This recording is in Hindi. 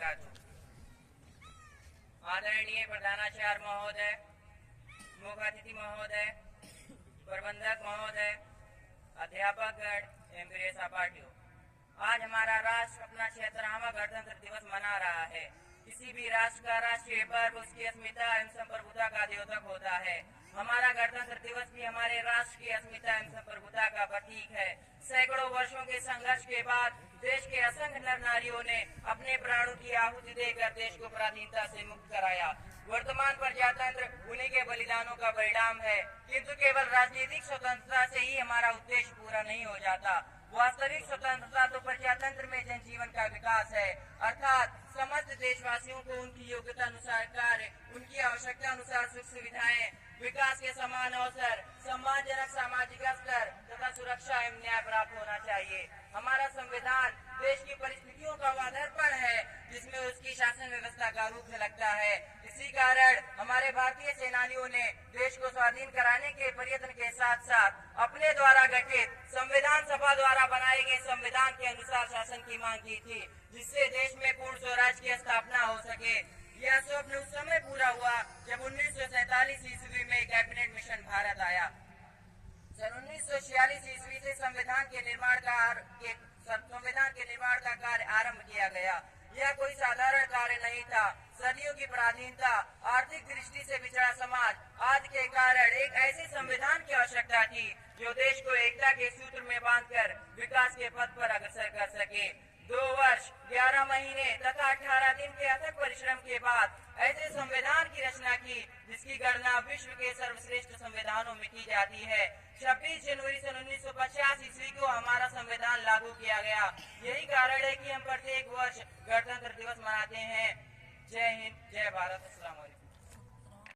वबरकातुहू। आदरणीय प्रधानाचार्य महोदय, मुख्य अतिथि महोदय, प्रबंधक महोदय, अध्यापकगण एवं प्रिय सहपाठियों, आज हमारा राष्ट्र अपना 76वां गणतंत्र दिवस मना रहा है। किसी भी राष्ट्र का राष्ट्रीय पर्व उसकी अस्मिता एवं संप्रभुता का द्योतक होता है। हमारा गणतंत्र दिवस भी हमारे राष्ट्र की अस्मिता एवं संप्रभुता का प्रतीक है। सैकड़ों वर्षों के संघर्ष के बाद देश के असंख्य नर नारियों ने अपने प्राणों की आहुति देकर देश को पराधीनता से मुक्त कराया। वर्तमान प्रजातंत्र उन्हीं के बलिदानों का परिणाम है, किंतु केवल राजनीतिक स्वतंत्रता से ही हमारा उद्देश्य पूरा नहीं हो जाता। वास्तविक स्वतंत्रता तो प्रजातंत्र में जनजीवन का विकास है, अर्थात समस्त देशवासियों को उनकी योग्यता अनुसार कार्य, उनकी आवश्यकता अनुसार सुख सुविधाएं, विकास के समान अवसर, सम्मानजनक सामाजिक स्तर तथा सुरक्षा एवं न्याय प्राप्त होना चाहिए। हमारा संविधान देश की परिस्थितियों का दर्पण है, जिसमें उसकी शासन व्यवस्था का रूप झलकता है। इसी कारण हमारे भारतीय सेनानियों ने देश को स्वाधीन कराने के प्रयत्न के साथ साथ अपने द्वारा गठित संविधान सभा द्वारा बनाए गए संविधान के अनुसार शासन की मांग की थी, जिससे देश में पूर्ण स्वराज की स्थापना हो सके। यह स्वप्न उस समय पूरा हुआ जब 1947 ईस्वी में कैबिनेट मिशन भारत आया। सन 1946 ईस्वी से संविधान के निर्माण का कार्य आरंभ किया गया। यह कोई साधारण कार्य नहीं था। सदियों की पराधीनता, आर्थिक दृष्टि से पिछड़ा समाज आदि के कारण एक ऐसे संविधान की आवश्यकता थी जो देश को एकता के सूत्र में बांधकर विकास के पथ पर अग्रसर कर सके। 2 वर्ष 11 महीने तथा 18 दिन के अथक परिश्रम के बाद ऐसे संविधान की रचना की, जिसकी गणना विश्व के सर्वश्रेष्ठ संविधानों में की जाती है। 26 जनवरी सन 1950 ईस्वी को हमारा संविधान लागू किया गया। यही कारण है कि हम प्रत्येक वर्ष गणतंत्र दिवस मनाते हैं। जय हिंद, जय भारत, अस्सलाम वालेकुम।